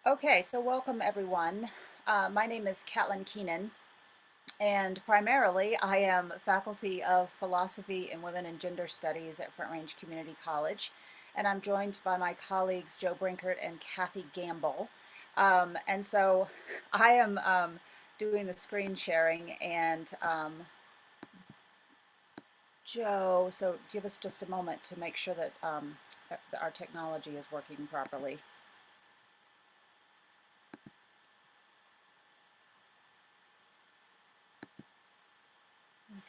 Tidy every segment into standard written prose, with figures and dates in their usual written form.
Okay, so welcome everyone. My name is Catlyn Keenan, and primarily I am faculty of philosophy and women and gender studies at Front Range Community College, and I'm joined by my colleagues Joe Brenkert and Kathy Gamble. And so I am doing the screen sharing, and Joe, so give us just a moment to make sure that our technology is working properly.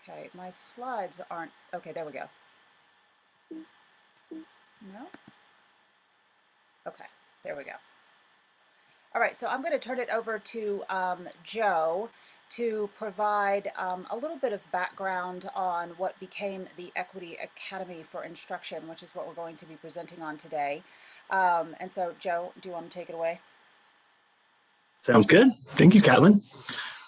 Okay, my slides aren't, okay, there we go. No? Okay, there we go. All right, so I'm going to turn it over to Joe to provide a little bit of background on what became the Equity Academy for Instruction, which is what we're going to be presenting on today. And so, Joe, do you want to take it away? Sounds good. Thank you, Catlin.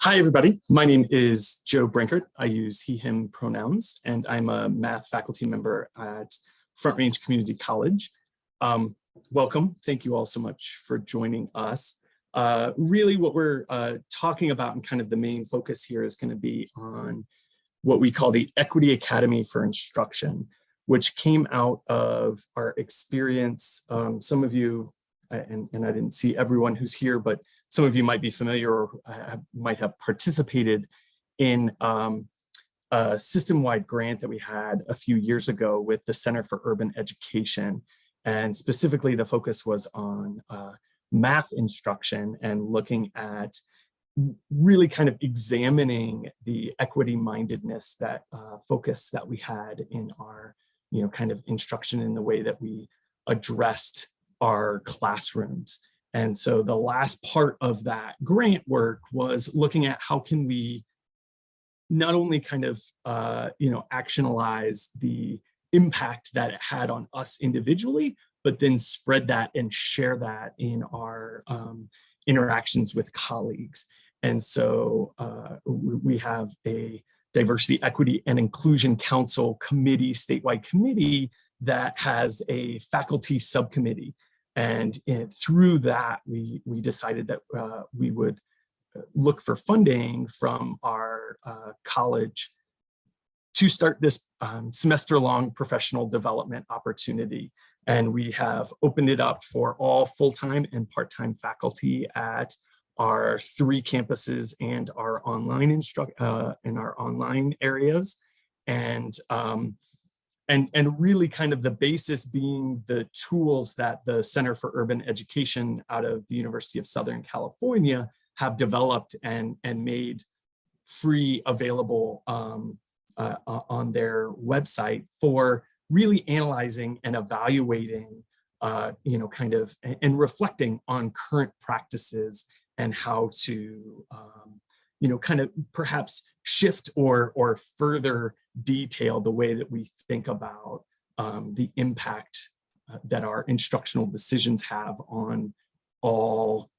Hi, everybody. My name is Joe Brenkert. I use he, him pronouns, and I'm a math faculty member at Front Range Community College. Welcome. Thank you all so much for joining us. Really what we're talking about and kind of the main focus here is going to be on what we call the Equity Academy for Instruction, which came out of our experience. Some of you, and I didn't see everyone who's here, but some of you might be familiar or might have participated in a system-wide grant that we had a few years ago with the Center for Urban Education. And specifically, the focus was on math instruction and looking at really kind of examining the equity mindedness that focus that we had in our, kind of instruction in the way that we addressed our classrooms. And so the last part of that grant work was looking at how can we not only kind of, actionalize the impact that it had on us individually, but then spread that and share that in our interactions with colleagues. And so we have a Diversity, Equity, and Inclusion Council committee, statewide committee, that has a faculty subcommittee. And through that, we decided that we would look for funding from our college to start this semester-long professional development opportunity. And we have opened it up for all full-time and part-time faculty at our 3 campuses and our online in our online areas. And really kind of the basis being the tools that the Center for Urban Education out of the University of Southern California have developed and made free available on their website for really analyzing and evaluating, kind of, and reflecting on current practices and how to, kind of perhaps shift or further detail the way that we think about the impact that our instructional decisions have on all,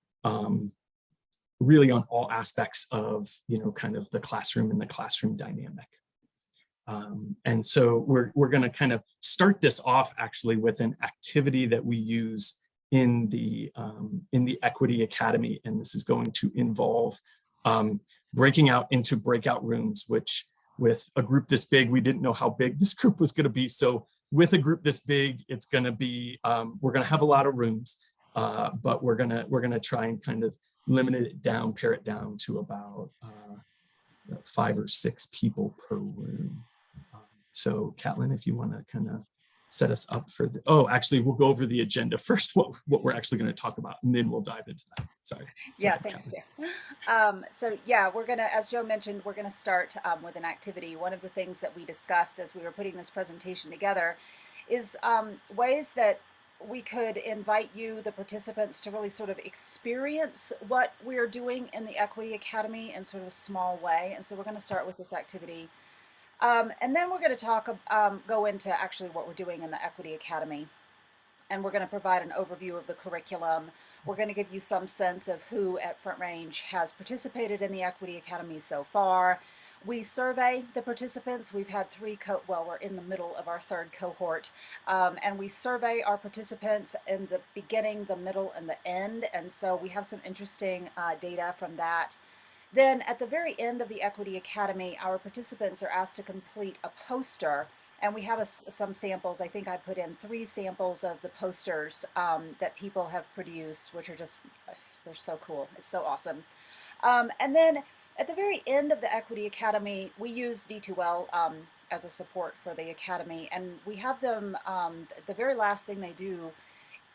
really on all aspects of, kind of the classroom and the classroom dynamic. And so we're going to kind of start this off actually with an activity that we use in the Equity Academy, and this is going to involve breaking out into breakout rooms, which with a group this big, we didn't know how big this group was going to be. So with a group this big, it's going to be we're going to have a lot of rooms, but we're gonna try and kind of limit it down, pare it down to about 5 or 6 people per room. So Catlin, if you want to kind of set us up for the, actually we'll go over the agenda first, what we're actually going to talk about, and then we'll dive into that. Sorry. Yeah, thanks, Joe. So yeah, we're gonna, as Joe mentioned, we're gonna start with an activity. One of the things that we discussed as we were putting this presentation together is ways that we could invite you, the participants, to really sort of experience what we're doing in the Equity Academy in sort of a small way. And so we're going to start with this activity. And then we're going to go into actually what we're doing in the Equity Academy. And we're going to provide an overview of the curriculum. We're going to give you some sense of who at Front Range has participated in the Equity Academy so far. We survey the participants. We've had we're in the middle of our third cohort, and we survey our participants in the beginning, the middle, and the end. And so we have some interesting data from that. Then at the very end of the Equity Academy, our participants are asked to complete a poster, and we have some samples. I think I put in 3 samples of the posters that people have produced, which are just, they're so cool. It's so awesome. And then at the very end of the Equity Academy, we use D2L as a support for the Academy, and we have them, the very last thing they do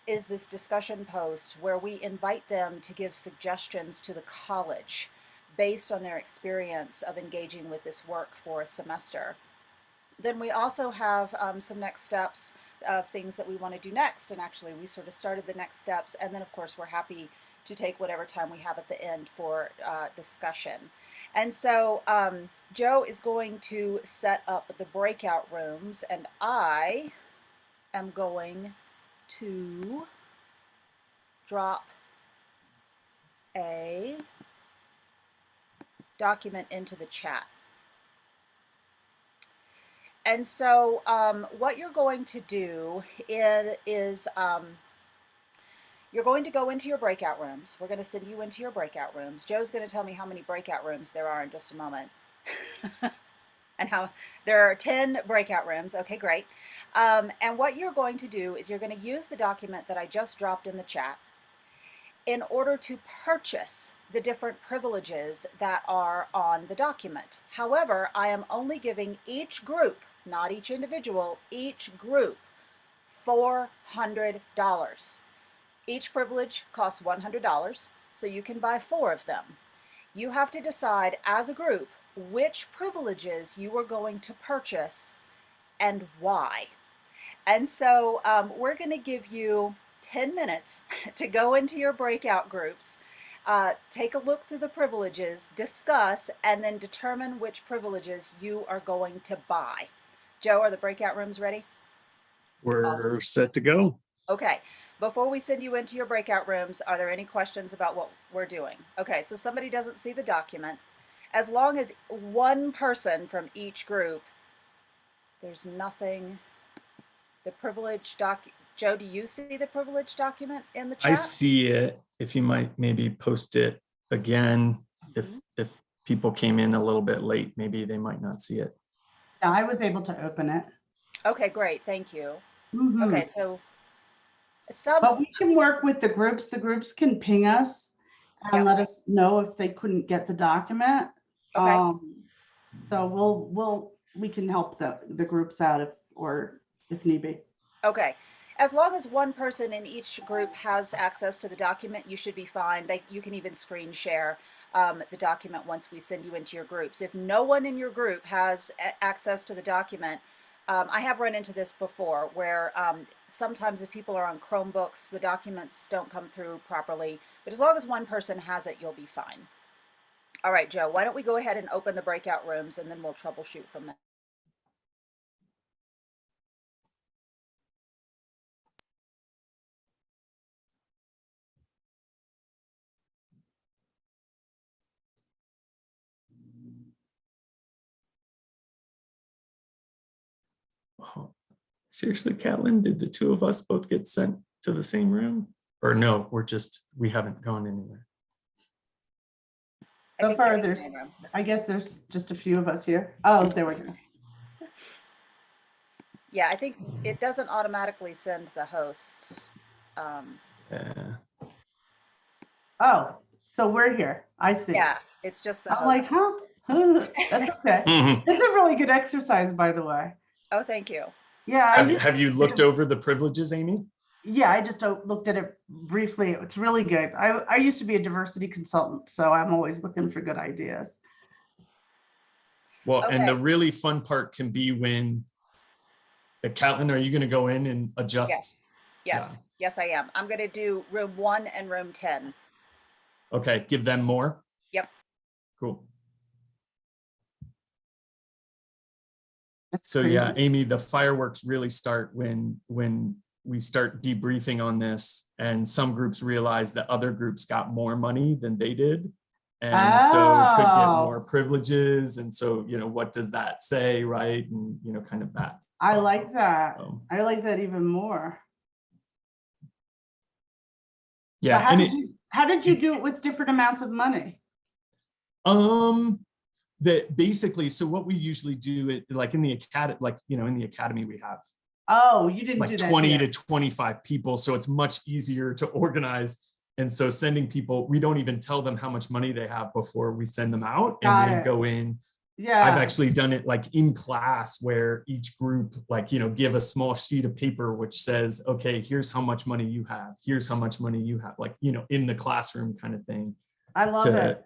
is this discussion post where we invite them to give suggestions to the college based on their experience of engaging with this work for a semester. Then we also have some next steps of things that we want to do next, and actually we sort of started the next steps, and then of course we're happy to take whatever time we have at the end for discussion. And so Joe is going to set up the breakout rooms, and I am going to drop a document into the chat. And so what you're going to do is you're going to go into your breakout rooms. We're going to send you into your breakout rooms. Joe's going to tell me how many breakout rooms there are in just a moment. And how there are 10 breakout rooms. Okay, great. And what you're going to do is you're going to use the document that I just dropped in the chat in order to purchase the different privileges that are on the document. However, I am only giving each group, not each individual, each group $400. Each privilege costs $100, so you can buy 4 of them. You have to decide as a group which privileges you are going to purchase and why. And so we're going to give you 10 minutes to go into your breakout groups, take a look through the privileges, discuss, and then determine which privileges you are going to buy. Joe, are the breakout rooms ready? We're Awesome. set to go. Okay. Before we send you into your breakout rooms, are there any questions about what we're doing? Okay, so somebody doesn't see the document. As long as one person from each group, there's nothing, the privilege Joe, do you see the privilege document in the chat? I see it. If you might maybe post it again, if people came in a little bit late, maybe they might not see it. Yeah, I was able to open it. Okay, great, thank you. Mm-hmm. Okay, so but we can work with the groups. The groups can ping us and let us know if they couldn't get the document. Okay. So we can help the groups out if need be. Okay. As long as one person in each group has access to the document, you should be fine. You can even screen share the document once we send you into your groups. If no one in your group has access to the document, I have run into this before where sometimes if people are on Chromebooks, the documents don't come through properly. But as long as one person has it, you'll be fine. All right, Joe, why don't we go ahead and open the breakout rooms, and then we'll troubleshoot from there. Oh, seriously, Catlyn, did the 2 of us both get sent to the same room? Or no, we haven't gone anywhere. So far, I guess there's just a few of us here. Oh, there we go. Yeah, I think it doesn't automatically send the hosts. Oh, so we're here. I see. Yeah, it's just the I'm host. like, huh? That's okay. This is a really good exercise, by the way. Oh, thank you. Yeah. Have you looked over the privileges, Amy? Yeah, I just looked at it briefly. It's really good. I used to be a diversity consultant, so I'm always looking for good ideas. Well, okay. And the really fun part can be when, Catlyn, are you going to go in and adjust? Yes, yes, I am. I'm going to do room 1 and room 10. Okay, give them more? Yep. Cool. That's so crazy. yeah, Amy, the fireworks really start when we start debriefing on this, and some groups realize that other groups got more money than they did. and so could get more Oh, privileges. And so, what does that say, right? And, kind of that. I like that. So, I like that even more. So yeah. how did you do it with different amounts of money? That basically, so what we usually do it like in the academy, in the academy we have Oh, you didn't like do that 20 here. to 25 people. So it's much easier to organize. And so sending people, we don't even tell them how much money they have before we send them out, and Got they it. go in. Yeah. I've actually done it like in class where each group, give a small sheet of paper which says, okay, here's how much money you have. Here's how much money you have, in the classroom kind of thing. I love it.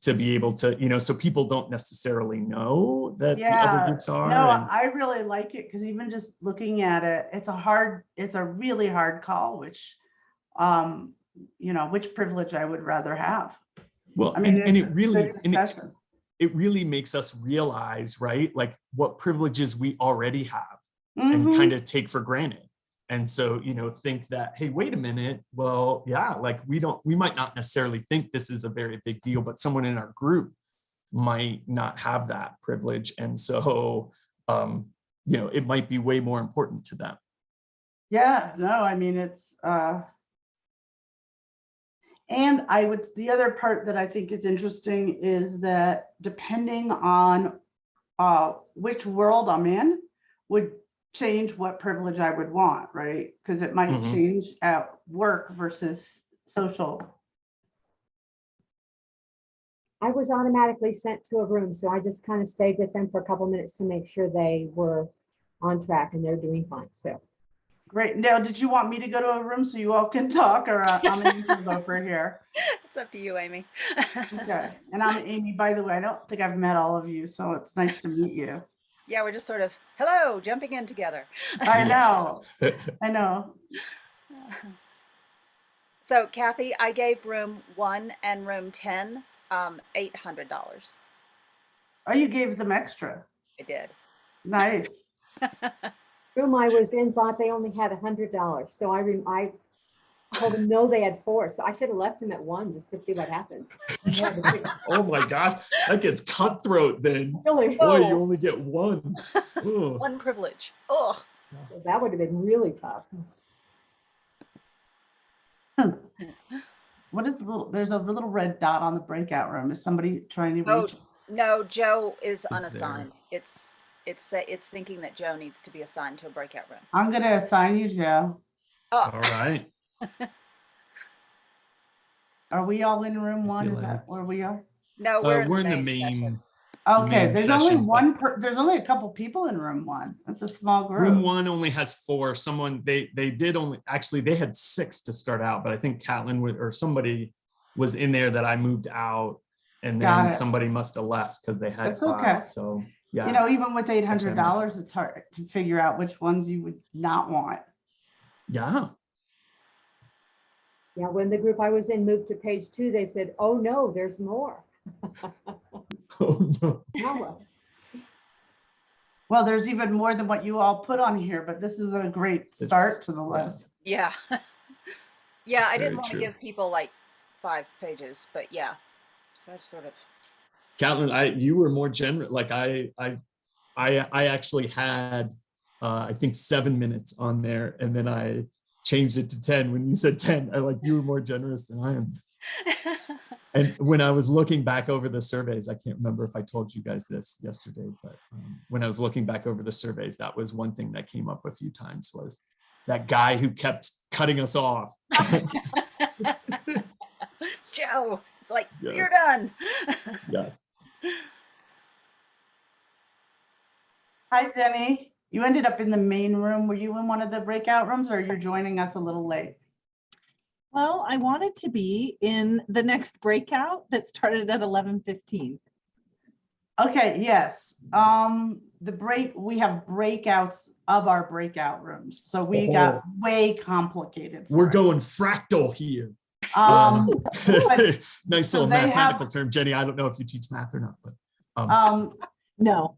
To be able to, so people don't necessarily know that the other groups are. No, I really like it because even just looking at it, it's a really hard call, which which privilege I would rather have. Well, I mean, and it really, it really makes us realize, right, like what privileges we already have and kind of take for granted. And so, think that, hey, wait a minute. Well, yeah, like we might not necessarily think this is a very big deal, but someone in our group might not have that privilege. And so, it might be way more important to them. Yeah, no, I mean, it's, and the other part that I think is interesting is that depending on which world I'm in would change what privilege I would want, right? Because it might change at work versus social. I was automatically sent to a room, so I just kind of stayed with them for a couple minutes to make sure they were on track and they're doing fine. So great. Now, did you want me to go to a room so you all can talk, or I'm an interloper here? It's up to you, Amy. Okay. And I'm Amy, by the way. I don't think I've met all of you, so it's nice to meet you. Yeah, we're just sort of, hello, jumping in together. I know. I know. So, Kathy, I gave room 1 and room 10 $800. Oh, you gave them extra. I did. Nice. Room I was in thought they only had $100, so I told them no, they had 4. So I should have left them at 1 just to see what happens. Oh my God, that gets cutthroat then. Really? Boy, you only get 1. One privilege. Oh, so that would have been really tough. What is there's a little red dot on the breakout room. Is somebody trying to reach? No, Joe is unassigned. It's thinking that Joe needs to be assigned to a breakout room. I'm going to assign you, Joe. Oh. All right. Are we all in room 1? Is that where we are? No, we're in the main. Okay, main there's session, only there's only a couple people in room 1. That's a small group. Room 1 only has 4. They had 6 to start out, but I think Catlyn or somebody was in there that I moved out, and then somebody must have left because they had 5. Okay. So yeah, even with $800, it's hard to figure out which ones you would not want. Yeah. Yeah, when the group I was in moved to page 2, they said, "Oh no, there's more." Oh no. Well, there's even more than what you all put on here, but this is a great start to the list. Yeah. Yeah, That's I didn't very want to true. give people like 5 pages, but yeah. So I sort of. Catlyn, you were more generous. Like I actually had I think 7 minutes on there, and then I changed it to 10. When you said 10, you were more generous than I am. And when I was looking back over the surveys, I can't remember if I told you guys this yesterday, but when I was looking back over the surveys, that was one thing that came up a few times, was that guy who kept cutting us off. Joe, it's like, yes. You're done. Yes. Hi, Jenny. You ended up in the main room. Were you in one of the breakout rooms, or you're joining us a little late? Well, I wanted to be in the next breakout that started at 11:15. Okay, yes. We have breakouts of our breakout rooms. So we got way complicated. We're going fractal here. Nice little mathematical term, Jenny. I don't know if you teach math or not, but no.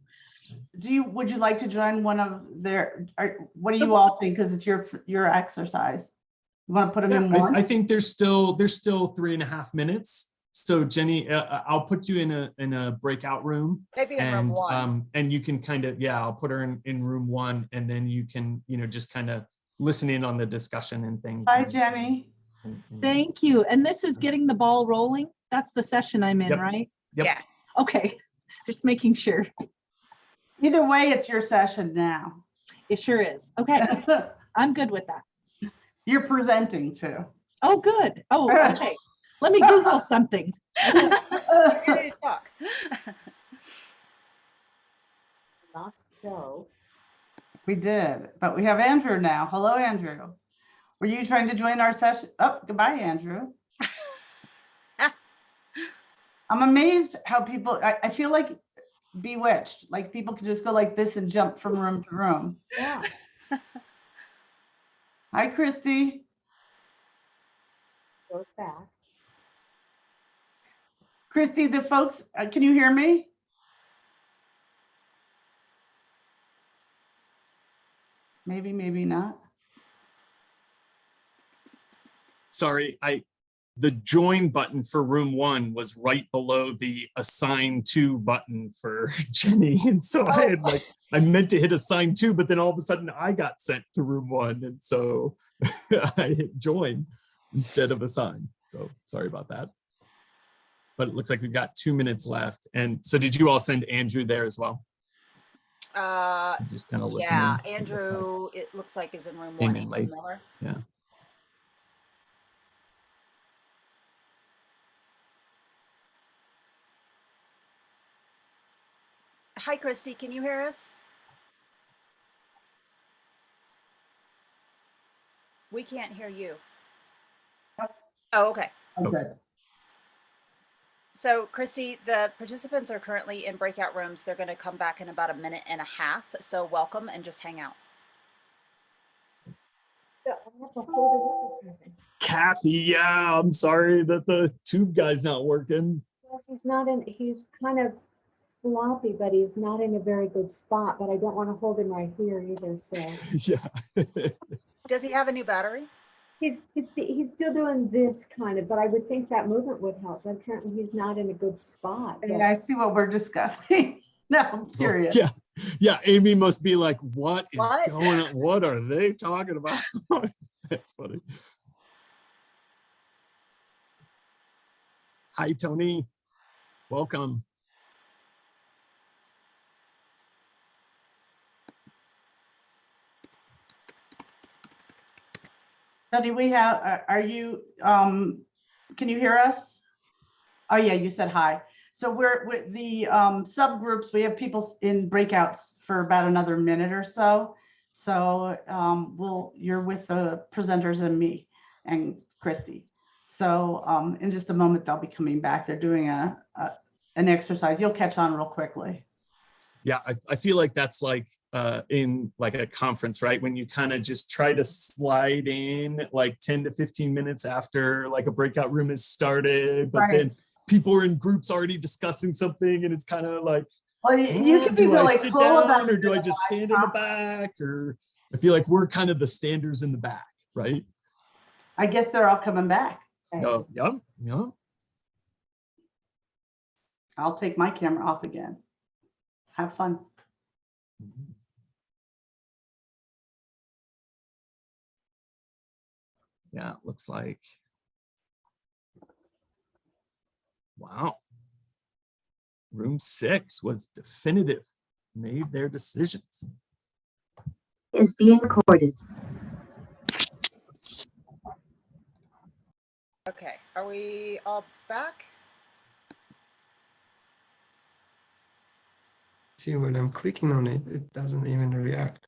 Would you like to join one of their, what do you all think? Because it's your exercise. You want to put them in one? I think there's still 3.5 minutes. So Jenny, I'll put you in a breakout room, Maybe in room one. And you can kind of, yeah, I'll put her in room one, and then you can, just kind of listen in on the discussion and things. Hi, Jenny. Thank you. And this is getting the ball rolling. That's the session I'm in, Yep. right? Yep. Yeah. Okay, just making sure. Either way, it's your session now. It sure is. Okay, I'm good with that. You're presenting too. Oh, good. Oh, okay. Let me Google something. Ready to talk. Last show. We did, but we have Andrew now. Hello, Andrew. Were you trying to join our session? Oh, goodbye, Andrew. I'm amazed how people, I feel like bewitched, like people can just go like this and jump from room to room. Yeah. Hi, Christy. Goes back. Christy, the folks, can you hear me? Maybe, maybe not. Sorry, the join button for room one was right below the assign to button for Jenny. And so I meant to hit assign to, but then all of a sudden I got sent to room one. And so I hit join instead of assign. So sorry about that. But it looks like we've got 2 minutes left. And so did you all send Andrew there as well? Just kind of listening. Yeah, Andrew, it looks like is in room Came one. in He's late. Miller. Yeah. Hi, Christy. Can you hear us? We can't hear you. Oh, okay. Okay. So, Christy, the participants are currently in breakout rooms. They're going to come back in about a minute and a half. So, welcome and just hang out. So I have to hold it up or something. Kathy, yeah, I'm sorry that the tube guy's not working. Well, he's kind of floppy, but he's not in a very good spot, but I don't want to hold him right here either, so. Yeah. Does he have a new battery? He's still doing this kind of, but I would think that movement would help, but apparently he's not in a good spot. but- Yeah, I see what we're discussing. No, I'm curious. Yeah. Yeah. Amy must be like, what is What? going on? What are they talking about? That's funny. Hi, Tony. Welcome. Tony, we have, are you, can you hear us? Oh, yeah, you said hi. So we're with the subgroups, we have people in breakouts for about another minute or so. So you're with the presenters and me and Christy. So in just a moment, they'll be coming back. They're doing an exercise. You'll catch on real quickly. Yeah, I feel like that's like in like a conference, right? When you kind of just try to slide in like 10 to 15 minutes after like a breakout room has started, but Right. then people are in groups already discussing something, and it's kind of like, Well, you can be do I really sit cool about down, or it do I in just a stand live in the back? Or I feel like we're kind of the standers in the back, right? I guess they're all coming back. Oh, yeah, yeah. I'll take my camera off again. Have fun. Yeah, it looks like, wow. Room 6 was definitive, made their decisions. Is being recorded. Okay. Are we all back? See, when I'm clicking on it, it doesn't even react.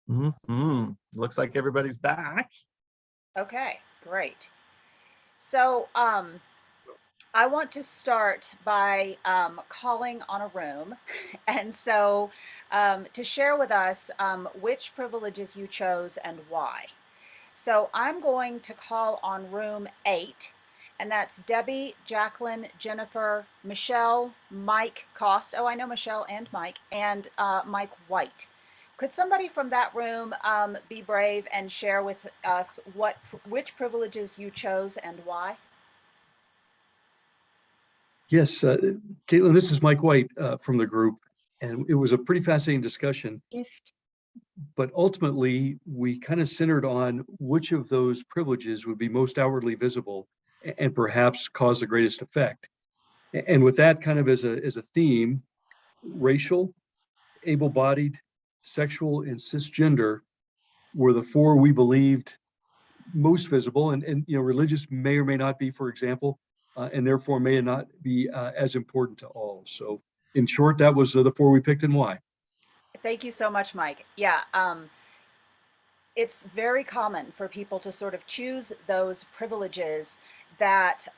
Looks like everybody's back. Okay, great. So, I want to start by calling on a room. And so to share with us which privileges you chose and why. So I'm going to call on room 8, and that's Debbie, Jacqueline, Jennifer, Michelle, Mike Cost. Oh, I know Michelle and Mike White. Could somebody from that room be brave and share with us which privileges you chose and why? Yes, Caitlin, this is Mike White from the group, and it was a pretty fascinating discussion. But ultimately, we kind of centered on which of those privileges would be most outwardly visible and perhaps cause the greatest effect. And with that kind of as a theme, racial, able-bodied, sexual, and cisgender were the four we believed most visible, and religious may or may not be, for example, and therefore may not be as important to all. So in short, that was the four we picked and why. Thank you so much, Mike. Yeah, it's very common for people to sort of choose those privileges that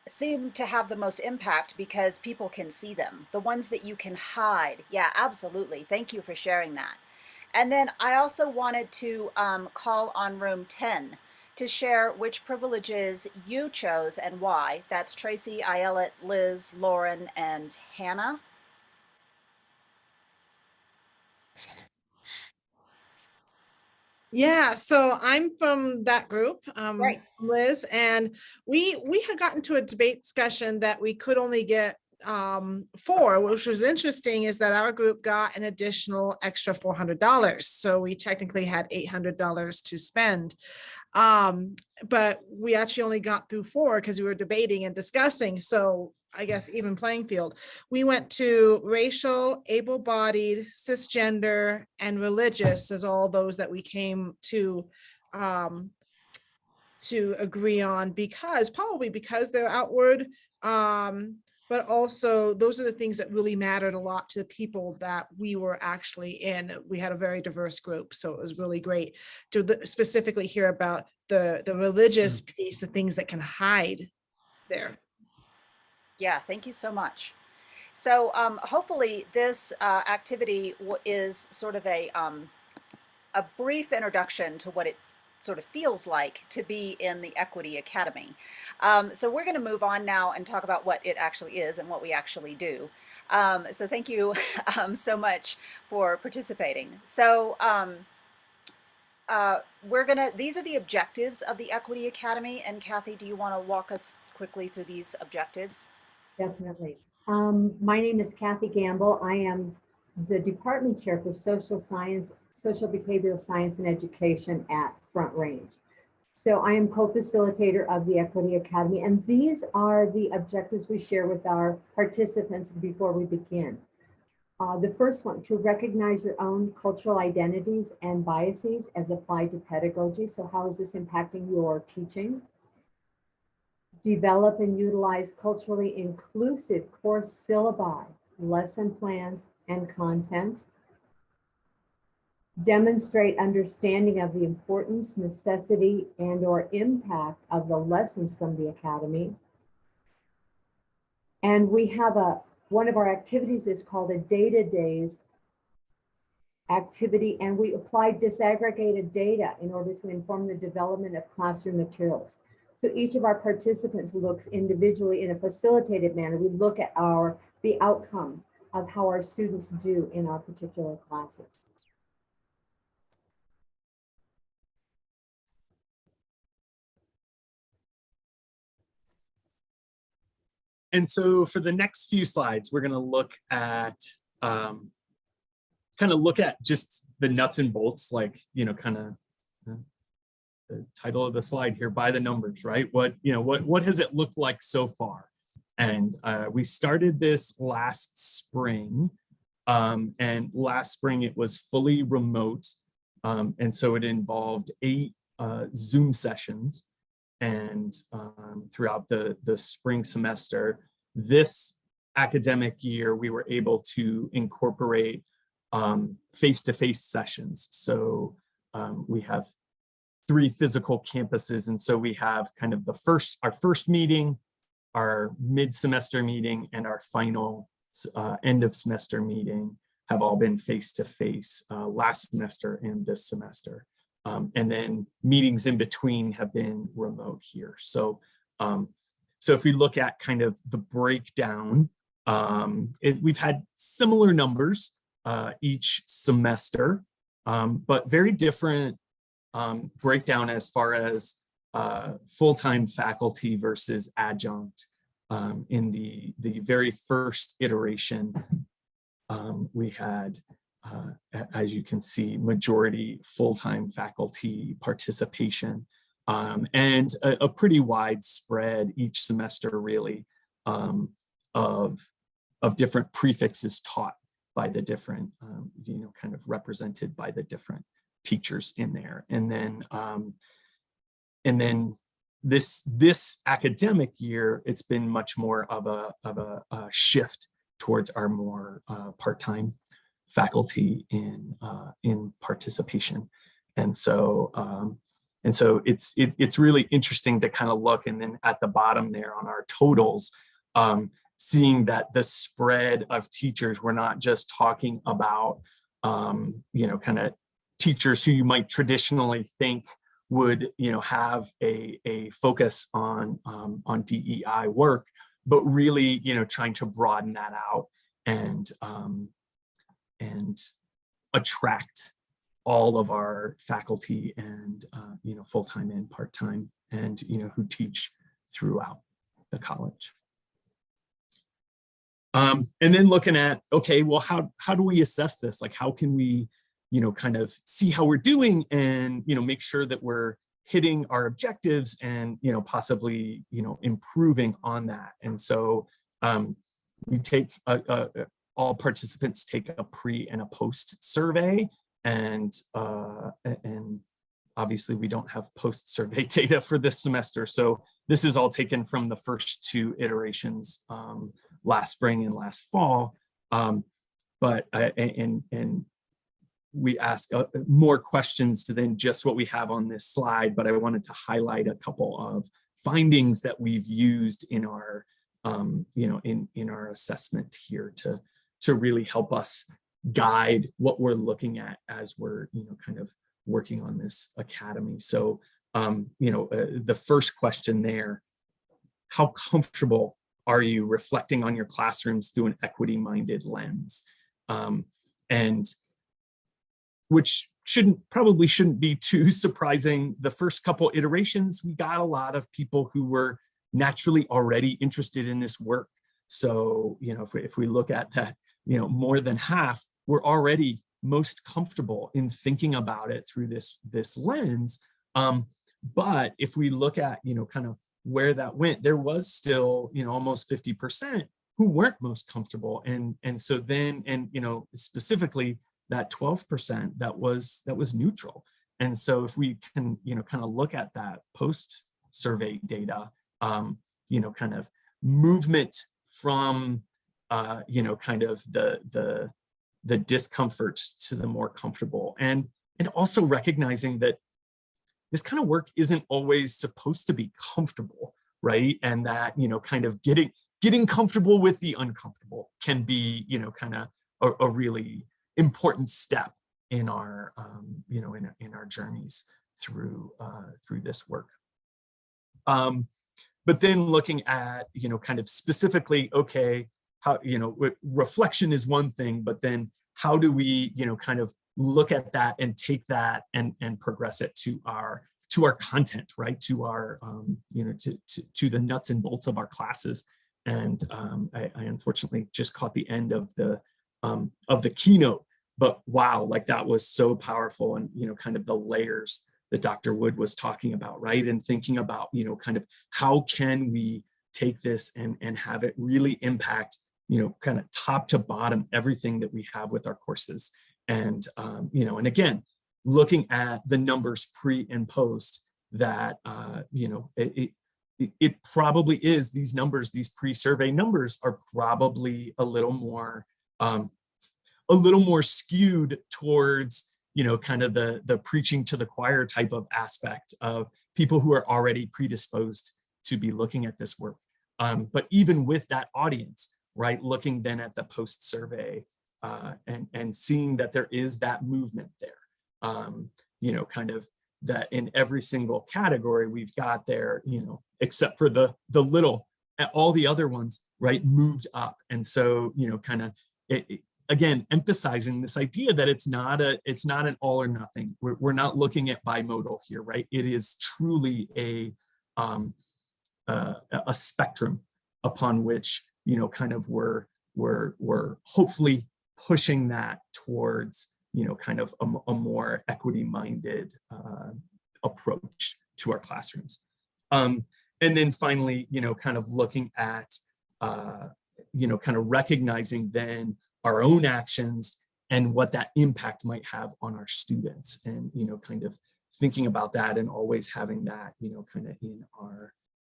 seem to have the most impact because people can see them. The ones that you can hide. Yeah, absolutely. Thank you for sharing that. And then I also wanted to call on room 10 to share which privileges you chose and why. That's Tracy, Ayelet, Liz, Lauren, and Hannah. Yeah, so I'm from that group, Right. Liz, and we had gotten to a debate discussion that we could only get four, which was interesting, is that our group got an additional extra $400. So we technically had $800 to spend. But we actually only got through four because we were debating and discussing. So I guess even playing field. We went to racial, able-bodied, cisgender, and religious as all those that we came to agree on, probably because they're outward, but also those are the things that really mattered a lot to the people that we were actually in. We had a very diverse group, so it was really great to specifically hear about the religious piece, the things that can hide there. Yeah, thank you so much. So hopefully this activity is sort of a brief introduction to what it sort of feels like to be in the Equity Academy. So we're going to move on now and talk about what it actually is and what we actually do. So thank you so much for participating. So these are the objectives of the Equity Academy. And Kathy, do you want to walk us quickly through these objectives? Definitely. My name is Kathy Gamble. I am the department chair for social science, social behavioral science and education at Front Range. So I am co-facilitator of the Equity Academy, and these are the objectives we share with our participants before we begin. The first one, to recognize your own cultural identities and biases as applied to pedagogy. So how is this impacting your teaching? Develop and utilize culturally inclusive course syllabi, lesson plans, and content. Demonstrate understanding of the importance, necessity, and/or impact of the lessons from the Academy. And we have one of our activities is called a Data Days activity, and we apply disaggregated data in order to inform the development of classroom materials. So each of our participants looks individually in a facilitated manner. We look at the outcome of how our students do in our particular classes. And so for the next few slides, we're going to look at just the nuts and bolts, like, kind of the title of the slide here, by the numbers, right? What has it looked like so far? And we started this last spring, and last spring it was fully remote. And so it involved 8 Zoom sessions. And throughout the spring semester, this academic year, we were able to incorporate face-to-face sessions. So we have 3 physical campuses. And so we have kind of our first meeting, our mid-semester meeting, and our final end of semester meeting have all been face-to-face last semester and this semester. And then meetings in between have been remote here. So, so if we look at kind of the breakdown, we've had similar numbers each semester, but very different breakdown as far as full-time faculty versus adjunct. in the very first iteration, we had, as you can see, majority full-time faculty participation, and a pretty wide spread each semester, really, of different prefixes taught by the different, kind of represented by the different teachers in there. And then this academic year, it's been much more of a shift towards our more part-time faculty in participation. And so it's really interesting to kind of look, and then at the bottom there on our totals, seeing that the spread of teachers, we're not just talking about kind of teachers who you might traditionally think would have a focus on DEI work, but really trying to broaden that out and attract all of our faculty and full-time and part-time, and who teach throughout the college. And then looking at, okay, well, how do we assess this? Like, how can we kind of see how we're doing and make sure that we're hitting our objectives and possibly improving on that. And so we take all participants take a pre and a post survey, and obviously we don't have post survey data for this semester, so this is all taken from the first two iterations, last spring and last fall. But we ask more questions than just what we have on this slide, but I wanted to highlight a couple of findings that we've used in our in our assessment here to really help us guide what we're looking at as we're kind of working on this academy. So the first question there: how comfortable are you reflecting on your classrooms through an equity-minded lens? And which probably shouldn't be too surprising. The first couple iterations, we got a lot of people who were naturally already interested in this work. So, if we look at that, more than half were already most comfortable in thinking about it through this lens. But if we look at, kind of where that went, there was still, almost 50% who weren't most comfortable. And so then, specifically that 12% that was neutral. And so if we can, kind of look at that post survey data, kind of movement from, kind of the discomfort to the more comfortable, and also recognizing that this kind of work isn't always supposed to be comfortable, right? And that, kind of getting comfortable with the uncomfortable can be, kind of a really important step in our, in our journeys through this work. But then looking at, kind of specifically, okay, how, reflection is one thing, but then how do we, kind of look at that and take that and progress it to our content, right? To our, to the nuts and bolts of our classes. And I unfortunately just caught the end of the keynote, but wow, like that was so powerful. And, kind of the layers that Dr. Wood was talking about, right? And thinking about, kind of how can we take this and have it really impact, kind of top to bottom, everything that we have with our courses. And, and again, looking at the numbers pre and post, that, it probably is, these numbers, these pre-survey numbers are probably a little more skewed towards, kind of the preaching to the choir type of aspect of people who are already predisposed to be looking at this work. But even with that audience, right, looking then at the post survey and seeing that there is that movement there, kind of that in every single category we've got there, except for the little, all the other ones, right, moved up. And so, kind of again, emphasizing this idea that it's not an all or nothing. We're not looking at bimodal here, right? It is truly a spectrum upon which, you know, kind of we're hopefully pushing that towards, you know, kind of a more equity-minded approach to our classrooms. And then finally, you know, kind of looking at, you know, kind of recognizing then our own actions and what that impact might have on our students, and, you know, kind of thinking about that and always having that, you know, kind of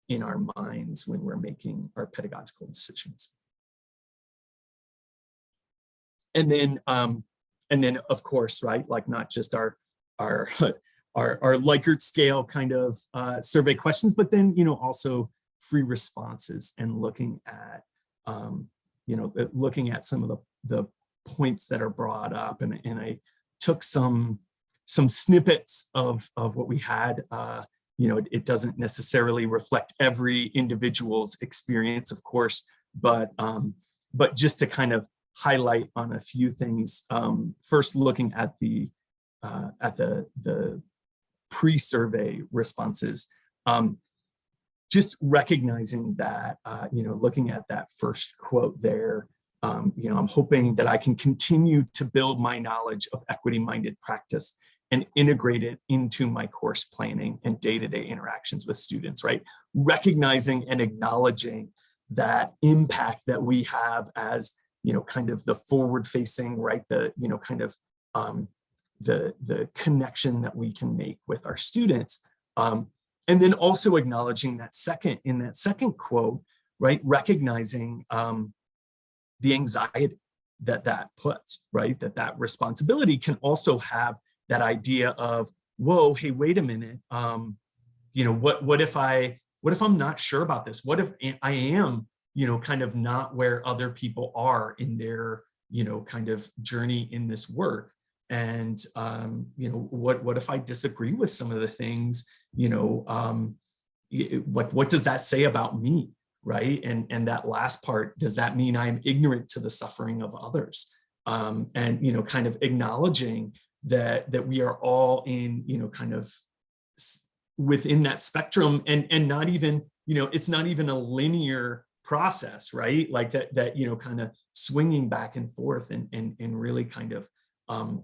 in our minds when we're making our pedagogical decisions. And then of course, right, like not just our Likert scale kind of survey questions, but then, you know, also free responses, and looking at, you know, looking at some of the points that are brought up. And I took some snippets of what we had. You know, it doesn't necessarily reflect every individual's experience, of course, but just to kind of highlight on a few things. First, looking at the pre-survey responses, just recognizing that, you know, looking at that first quote there, you know, I'm hoping that I can continue to build my knowledge of equity-minded practice and integrate it into my course planning and day-to-day interactions with students, right? Recognizing and acknowledging that impact that we have as, you know, kind of the forward-facing, right? The, you know, kind of the connection that we can make with our students. And then also acknowledging that in that second quote, right? Recognizing the anxiety that puts, right? That responsibility can also have that idea of, whoa, hey, wait a minute. You know, what if I'm not sure about this? What if I am, you know, kind of not where other people are in their, you know, kind of journey in this work? And, you know, what if I disagree with some of the things, you know, what does that say about me, right? And that last part, does that mean I'm ignorant to the suffering of others? And, you know, kind of acknowledging that we are all in, you know, kind of within that spectrum, and not even, you know, it's not even a linear process, right? Like that, you know, kind of swinging back and forth, and really kind of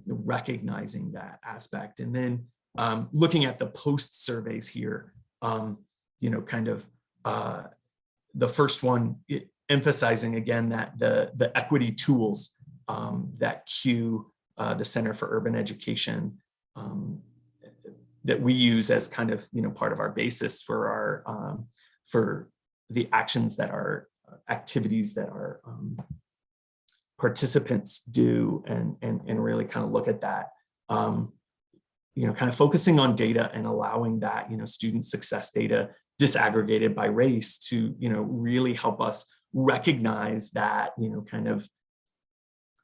recognizing that aspect. And then looking at the post surveys here, you know, kind of the first one, emphasizing again that the equity tools that CUE, the Center for Urban Education, that we use as kind of, you know, part of our basis for our for the actions that our activities that our participants do, and really kind of look at that, you know, kind of focusing on data and allowing that, you know, student success data disaggregated by race to, you know, really help us recognize that, you know, kind of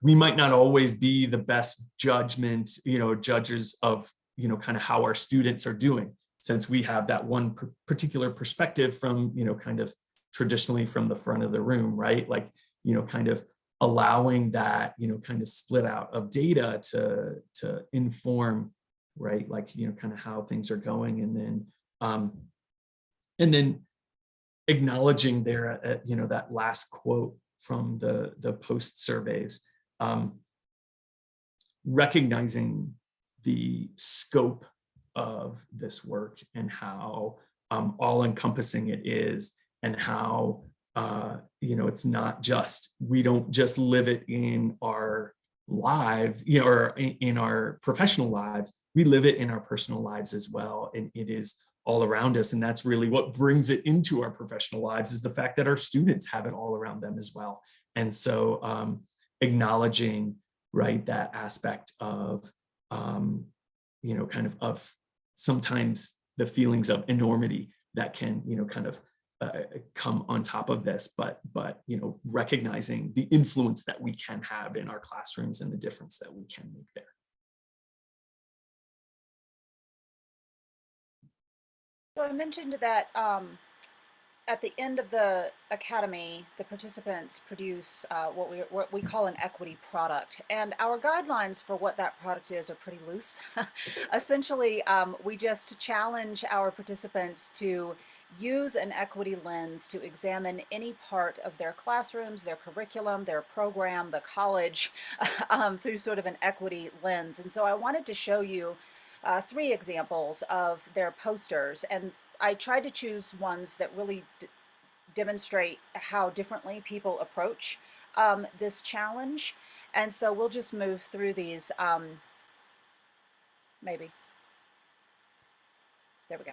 we might not always be the best judgment, you know, judges of, you know, kind of how our students are doing, since we have that one particular perspective from, you know, kind of traditionally from the front of the room, right? Like, you know, kind of allowing that, you know, kind of split out of data to inform, right? Like, you know, kind of how things are going. And then acknowledging there, you know, that last quote from the post surveys, recognizing the scope of this work and how all encompassing it is, and how, you know, it's not just, we don't just live it in our lives, you know, or in our professional lives, we live it in our personal lives as well. And it is all around us. And that's really what brings it into our professional lives, is the fact that our students have it all around them as well. And so acknowledging, right, that aspect of, you know, kind of sometimes the feelings of enormity that can, you know, kind of come on top of this, but, you know, recognizing the influence that we can have in our classrooms and the difference that we can make there. So I mentioned that at the end of the academy, the participants produce what we call an equity product, and our guidelines for what that product is are pretty loose. Essentially, we just challenge our participants to use an equity lens to examine any part of their classrooms, their curriculum, their program, the college, through sort of an equity lens. And so I wanted to show you 3 examples of their posters, and I tried to choose ones that really demonstrate how differently people approach this challenge. And so we'll just move through these. Maybe. There we go.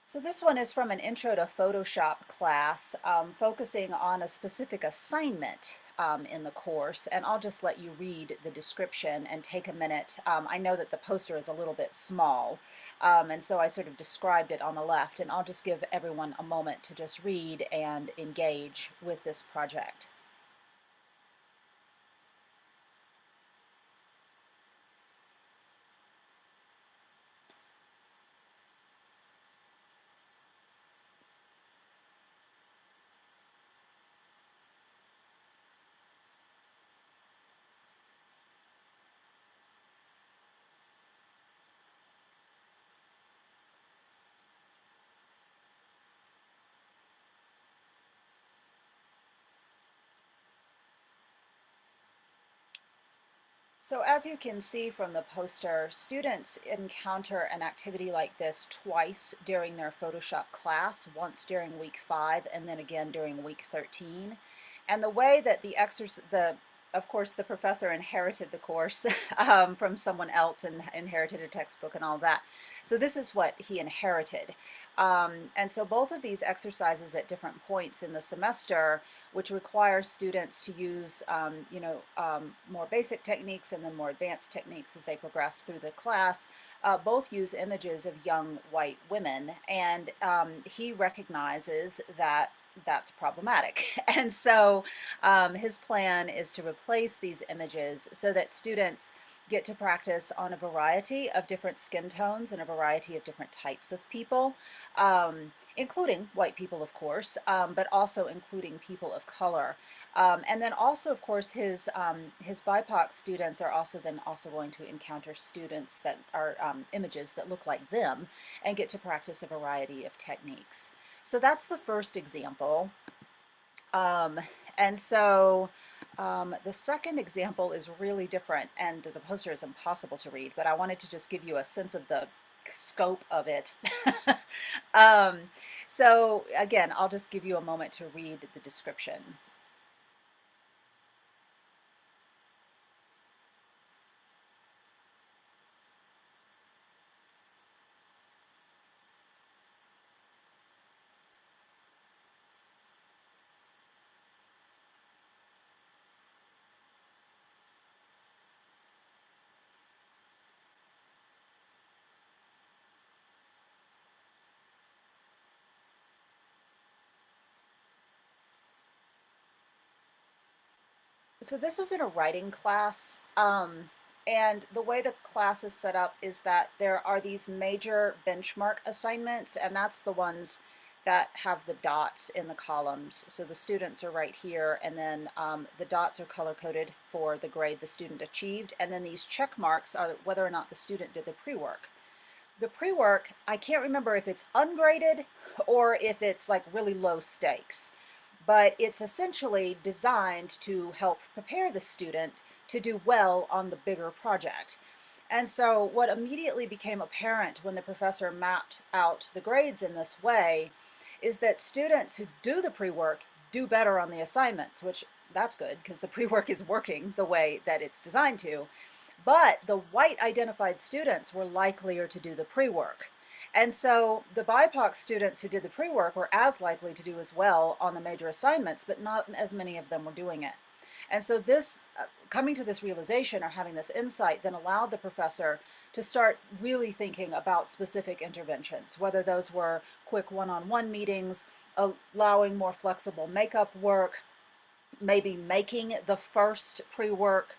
So this one is from an Intro to Photoshop class, focusing on a specific assignment in the course, and I'll just let you read the description and take a minute. I know that the poster is a little bit small, and so I sort of described it on the left, and I'll just give everyone a moment to just read and engage with this project. So as you can see from the poster, students encounter an activity like this twice during their Photoshop class, once during week 5 and then again during week 13. And the way that of course, the professor inherited the course from someone else and inherited a textbook and all that. So this is what he inherited. And so both of these exercises at different points in the semester, which require students to use more basic techniques and then more advanced techniques as they progress through the class, both use images of young white women. And he recognizes that that's problematic. And so his plan is to replace these images so that students get to practice on a variety of different skin tones and a variety of different types of people, including white people, of course, but also including people of color. And then also, of course, his BIPOC students are also going to encounter students that are images that look like them and get to practice a variety of techniques. So that's the first example. And so the second example is really different, and the poster is impossible to read, but I wanted to just give you a sense of the scope of it. So again, I'll just give you a moment to read the description. So this is in a writing class, and the way the class is set up is that there are these major benchmark assignments, and that's the ones that have the dots in the columns. So the students are right here, and then the dots are color-coded for the grade the student achieved, and then these check marks are whether or not the student did the pre-work. The pre-work, I can't remember if it's ungraded or if it's like really low stakes, but it's essentially designed to help prepare the student to do well on the bigger project. And so what immediately became apparent when the professor mapped out the grades in this way is that students who do the pre-work do better on the assignments, which that's good because the pre-work is working the way that it's designed to. But the white identified students were likelier to do the pre-work. And so the BIPOC students who did the pre-work were as likely to do as well on the major assignments, but not as many of them were doing it. And so this, coming to this realization or having this insight then allowed the professor to start really thinking about specific interventions, whether those were quick one-on-one meetings, allowing more flexible makeup work, maybe making the first pre-work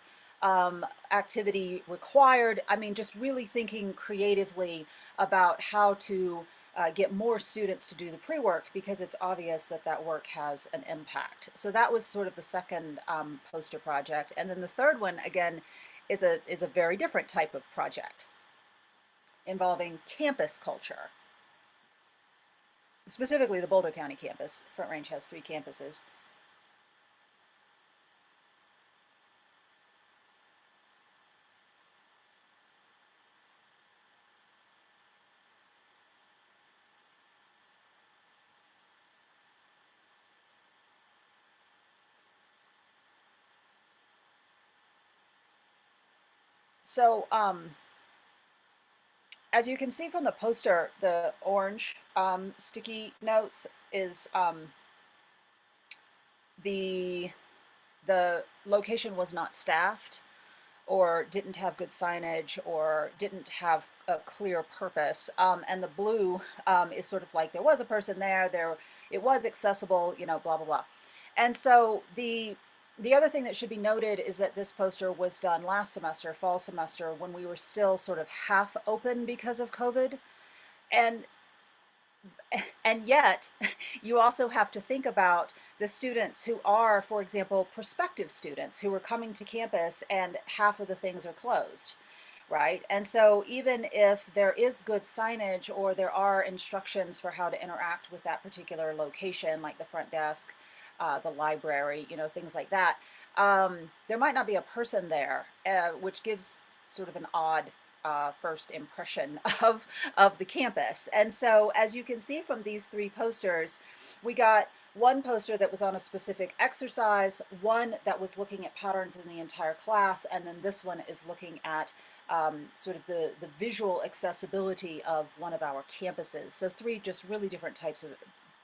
activity required. I mean, just really thinking creatively about how to get more students to do the pre-work because it's obvious that that work has an impact. So that was sort of the second poster project. And then the third one, again, is a very different type of project involving campus culture. specifically the Boulder County campus. Front Range has 3 campuses. So, as you can see from the poster, the orange sticky notes is the location was not staffed, or didn't have good signage, or didn't have a clear purpose. And the blue is sort of like there was a person there, it was accessible, you know, blah blah blah. And so the other thing that should be noted is that this poster was done last semester, fall semester, when we were still sort of half open because of COVID. And yet you also have to think about the students who are, for example, prospective students who are coming to campus and half of the things are closed, right? And so even if there is good signage or there are instructions for how to interact with that particular location, like the front desk, the library, you know, things like that, there might not be a person there, which gives sort of an odd first impression of the campus. And so as you can see from these 3 posters, we got one poster that was on a specific exercise, one that was looking at patterns in the entire class, and then this one is looking at sort of the visual accessibility of one of our campuses. So 3 just really different types of,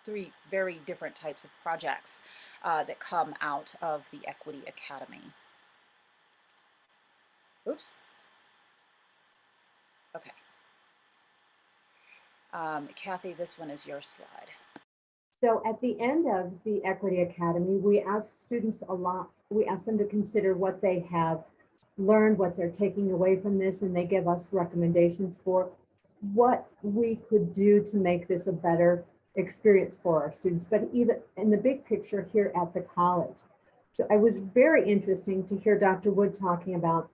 3 very different types of projects that come out of the Equity Academy. Oops. Okay. Kathy, this one is your slide. So at the end of the Equity Academy, we ask students a lot, we ask them to consider what they have learned, what they're taking away from this, and they give us recommendations for what we could do to make this a better experience for our students, but even in the big picture here at the college. So it was very interesting to hear Dr. Wood talking about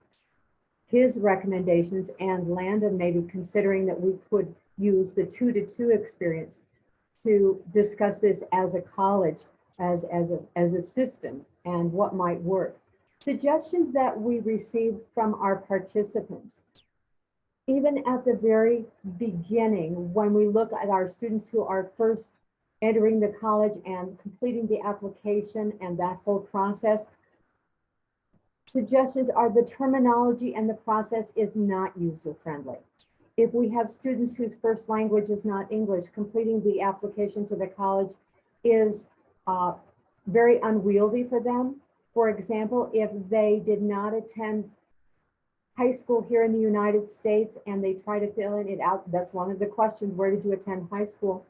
his recommendations and Landon maybe considering that we could use the 2-to-2 experience to discuss this as a college, as a system, and what might work. Suggestions that we received from our participants. Even at the very beginning, when we look at our students who are first entering the college and completing the application and that whole process, suggestions are the terminology and the process is not user-friendly. If we have students whose first language is not English, completing the application to the college is very unwieldy for them. For example, if they did not attend high school here in the United States and they try to fill it out, that's one of the questions, where did you attend high school?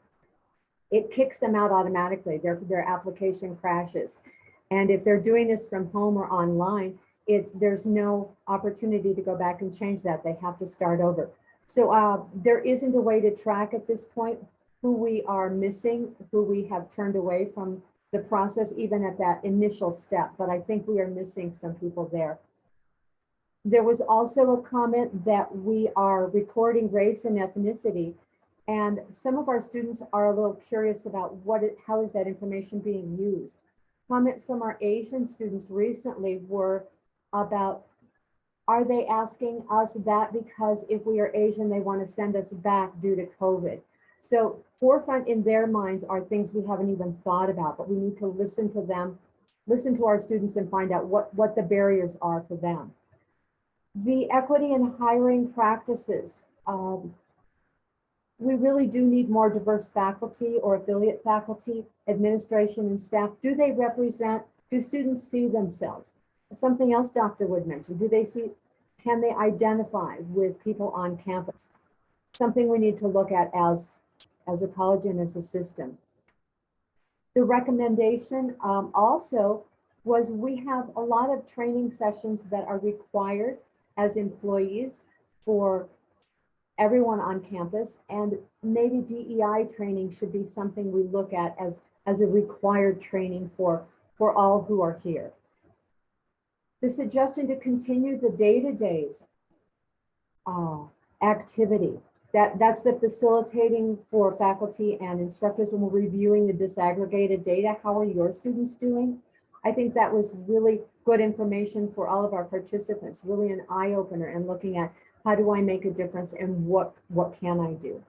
It kicks them out automatically, their application crashes. And if they're doing this from home or online, there's no opportunity to go back and change that. They have to start over. So there isn't a way to track at this point who we are missing, who we have turned away from the process, even at that initial step. But I think we are missing some people there. There was also a comment that we are recording race and ethnicity, and some of our students are a little curious about how is that information being used. Comments from our Asian students recently were about, are they asking us that because if we are Asian, they want to send us back due to COVID? So forefront in their minds are things we haven't even thought about, but we need to listen to them, listen to our students and find out what the barriers are for them. The equity in hiring practices. We really do need more diverse faculty or affiliate faculty, administration and staff. Do they represent, do students see themselves? Something else Dr. Wood mentioned, can they identify with people on campus? Something we need to look at as a college and as a system. The recommendation also was we have a lot of training sessions that are required as employees for everyone on campus, and maybe DEI training should be something we look at as a required training for all who are here. The suggestion to continue the day-to-days activity. That's the facilitating for faculty and instructors when we're reviewing the disaggregated data. How are your students doing? I think that was really good information for all of our participants, really an eye opener and looking at how do I make a difference and what can I do?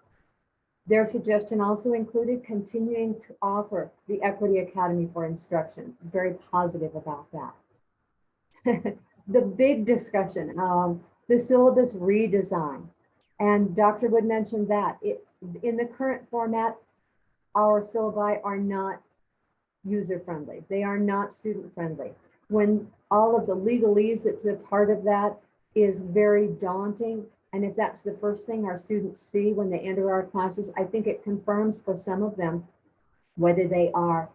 Their suggestion also included continuing to offer the Equity Academy for Instruction. Very positive about that. The big discussion, the syllabus redesign. And Dr. Wood mentioned that in the current format, our syllabi are not user-friendly. They are not student-friendly. When all of the legalese that's a part of that is very daunting, and if that's the first thing our students see when they enter our classes, I think it confirms for some of them, whether they are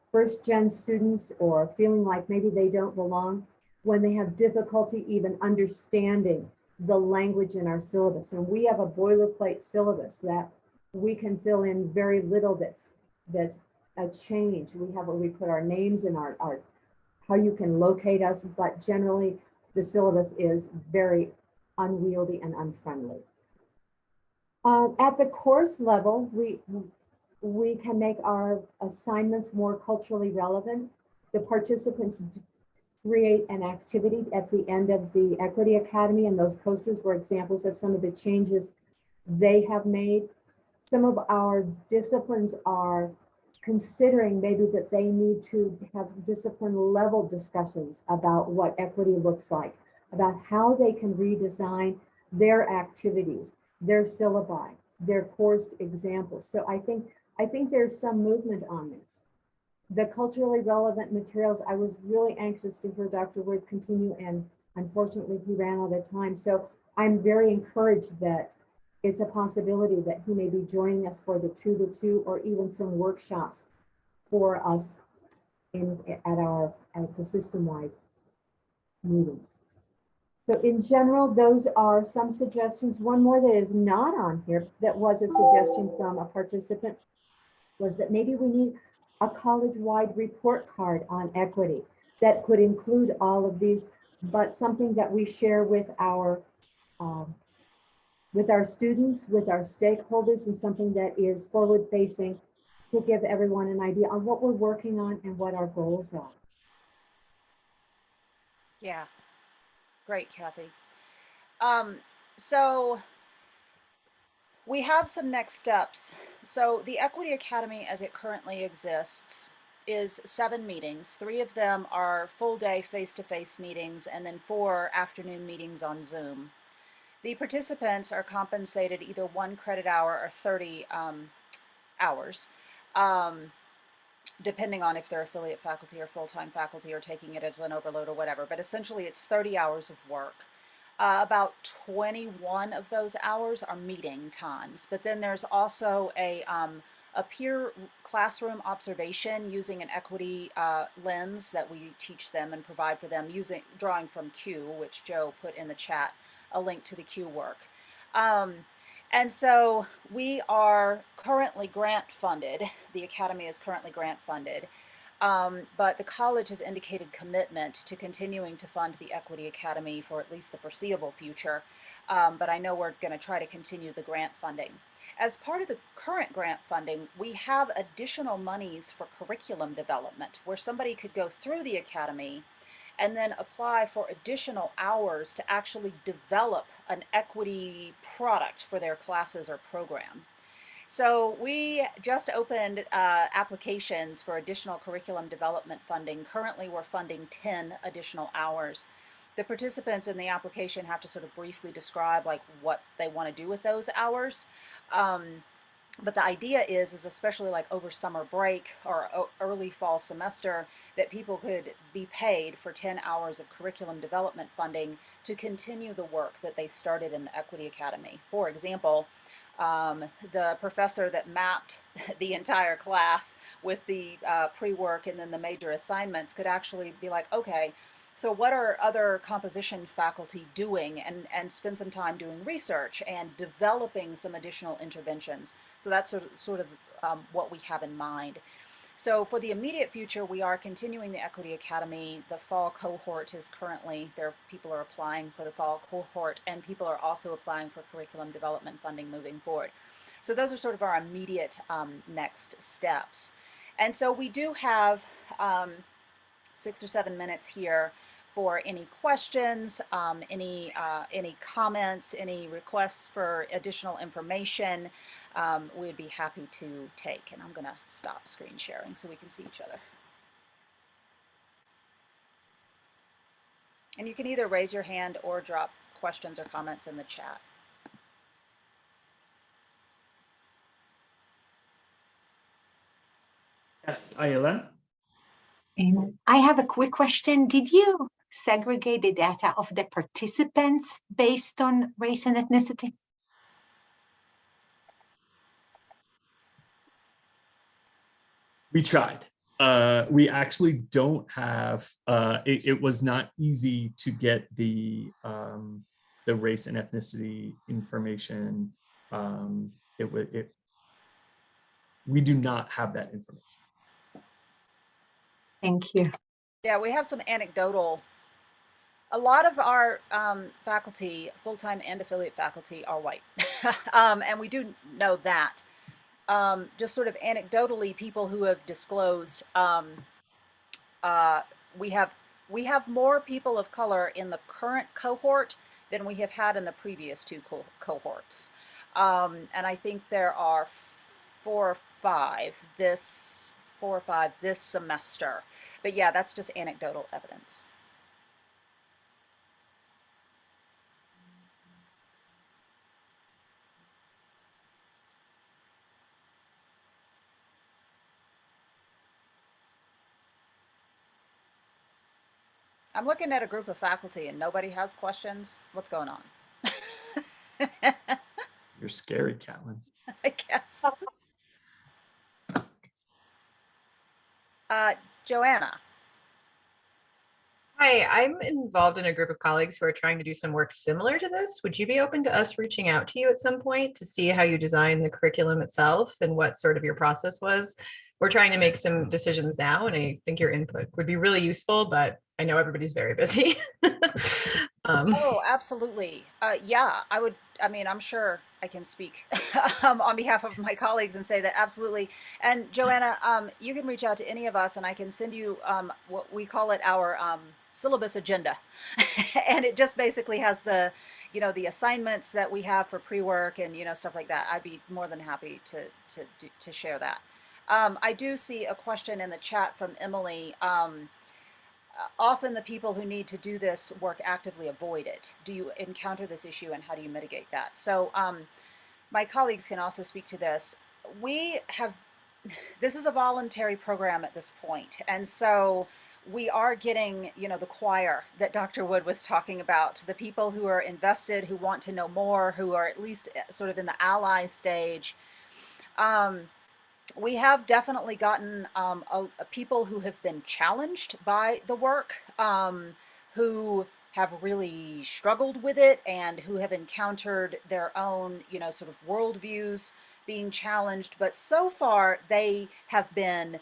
first-gen students or feeling like maybe they don't belong, when they have difficulty even understanding the language in our syllabus. And we have a boilerplate syllabus that we can fill in very little that's a change. We have where we put our names and our how you can locate us, but generally the syllabus is very unwieldy and unfriendly. At the course level, we can make our assignments more culturally relevant. The participants create an activity at the end of the Equity Academy, and those posters were examples of some of the changes they have made. Some of our disciplines are considering maybe that they need to have discipline level discussions about what equity looks like, about how they can redesign their activities, their syllabi, their course examples. So I think there's some movement on this. The culturally relevant materials, I was really anxious to hear Dr. Wood continue, and unfortunately he ran out of time. So I'm very encouraged that it's a possibility that he may be joining us for the 2-to-2 or even some workshops for us at the system-wide meetings. So in general, those are some suggestions. One more that is not on here that was a suggestion from a participant was that maybe we need a college-wide report card on equity that could include all of these, but something that we share with our students, with our stakeholders, and something that is forward-facing to give everyone an idea on what we're working on and what our goals are. Yeah, great, Kathy. So we have some next steps. So the Equity Academy as it currently exists is 7 meetings. 3 of them are full-day face-to-face meetings, and then 4 afternoon meetings on Zoom. The participants are compensated either 1 credit hour or 30 hours, depending on if they're affiliate faculty or full-time faculty or taking it as an overload or whatever. But essentially it's 30 hours of work. About 21 of those hours are meeting times, but then there's also a peer classroom observation using an equity lens that we teach them and provide for them drawing from Q, which Joe put in the chat, a link to the Q work. And so we are currently grant funded. The Academy is currently grant funded. But the college has indicated commitment to continuing to fund the Equity Academy for at least the foreseeable future. But I know we're going to try to continue the grant funding. As part of the current grant funding, we have additional monies for curriculum development where somebody could go through the Academy and then apply for additional hours to actually develop an equity product for their classes or program. So we just opened applications for additional curriculum development funding. Currently, we're funding 10 additional hours. The participants in the application have to sort of briefly describe like what they want to do with those hours. But the idea is especially like over summer break or early fall semester, that people could be paid for 10 hours of curriculum development funding to continue the work that they started in the Equity Academy. For example, the professor that mapped the entire class with the pre-work and then the major assignments could actually be like, okay, so what are other composition faculty doing, and spend some time doing research and developing some additional interventions. So that's sort of what we have in mind. So for the immediate future, we are continuing the Equity Academy. The fall cohort is currently there. People are applying for the fall cohort, and people are also applying for curriculum development funding moving forward. So those are sort of our immediate next steps. And so we do have 6 or 7 minutes here for any questions, any comments, any requests for additional information. We'd be happy to take. And I'm going to stop screen sharing so we can see each other. And you can either raise your hand or drop questions or comments in the chat. Yes, Ayala. I have a quick question. Did you segregate the data of the participants based on race and ethnicity? We tried. We actually don't have. It was not easy to get the race and ethnicity information. We do not have that information. Thank you. Yeah, we have some anecdotal. A lot of our faculty, full-time and affiliate faculty, are white, and we do know that. Just sort of anecdotally, people who have disclosed, we have more people of color in the current cohort than we have had in the previous two cohorts, and I think there are 4 or 5 this semester. But yeah, that's just anecdotal evidence. I'm looking at a group of faculty and nobody has questions. What's going on? You're scary, Catlyn. I guess. Joanna. Hi, I'm involved in a group of colleagues who are trying to do some work similar to this. Would you be open to us reaching out to you at some point to see how you design the curriculum itself and what sort of your process was? We're trying to make some decisions now, and I think your input would be really useful, but I know everybody's very busy. Oh, absolutely. Yeah, I would. I mean, I'm sure I can speak on behalf of my colleagues and say that absolutely. And Joanna, you can reach out to any of us, and I can send you what we call it our syllabus agenda, and it just basically has the, the assignments that we have for pre-work and stuff like that. I'd be more than happy to share that. I do see a question in the chat from Emily. Often the people who need to do this work actively avoid it. Do you encounter this issue and how do you mitigate that? So my colleagues can also speak to this. This is a voluntary program at this point. And so we are getting, the choir that Dr. Wood was talking about, the people who are invested, who want to know more, who are at least sort of in the ally stage. We have definitely gotten people who have been challenged by the work, who have really struggled with it and who have encountered their own, sort of worldviews being challenged. But so far, they have been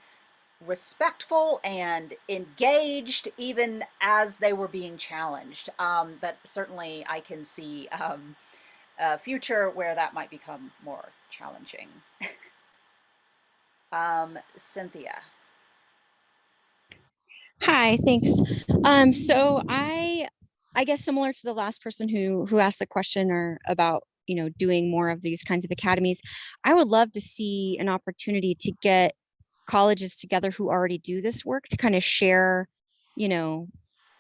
respectful and engaged even as they were being challenged. But certainly I can see a future where that might become more challenging. Cynthia. Hi, thanks. So I guess similar to the last person who asked the question or about, doing more of these kinds of academies, I would love to see an opportunity to get colleges together who already do this work to kind of share,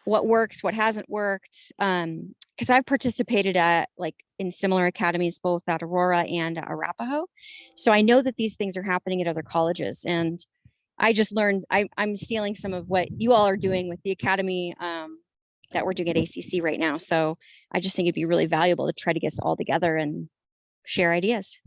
what works, what hasn't worked. Because I've participated in similar academies, both at Aurora and Arapahoe. So I know that these things are happening at other colleges. And I just learned, I'm stealing some of what you all are doing with the academy that we're doing at ACC right now. So I just think it'd be really valuable to try to get us all together and share ideas.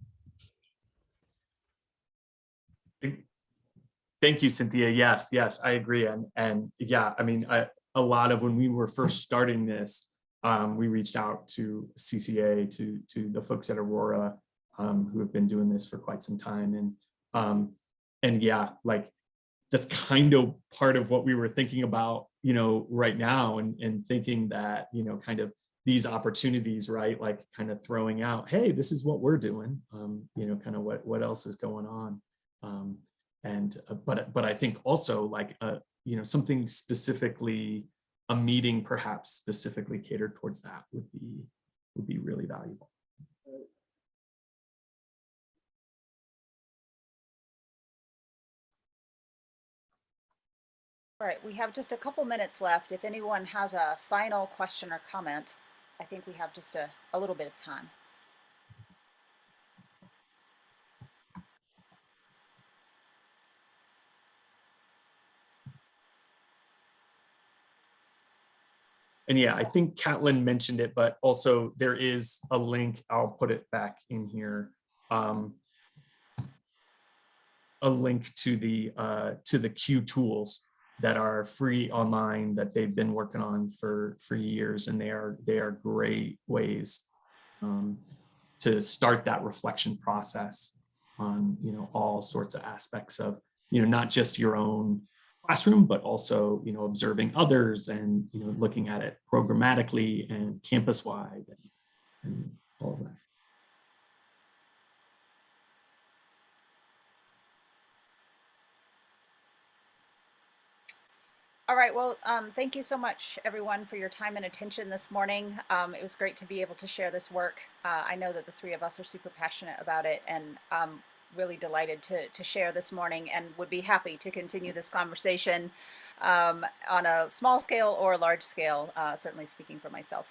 Thank you, Cynthia. Yes, I agree. And yeah, I mean, a lot of when we were first starting this, we reached out to CCA, to the folks at Aurora who have been doing this for quite some time. And yeah, like that's kind of part of what we were thinking about, right now, and thinking that, kind of these opportunities, right? Like kind of throwing out, hey, this is what we're doing, kind of what else is going on. But I think also like, something specifically, a meeting perhaps specifically catered towards that would be really valuable. All right, we have just a couple minutes left. If anyone has a final question or comment, I think we have just a little bit of time. And yeah, I think Catlyn mentioned it, but also there is a link, I'll put it back in here, a link to the Q tools that are free online that they've been working on for years, and they are great ways to start that reflection process on all sorts of aspects of not just your own classroom, but also observing others and looking at it programmatically and campus wide and all of that. All right, well, thank you so much, everyone, for your time and attention this morning. It was great to be able to share this work. I know that the three of us are super passionate about it, and really delighted to share this morning, and would be happy to continue this conversation on a small scale or a large scale, certainly speaking for myself.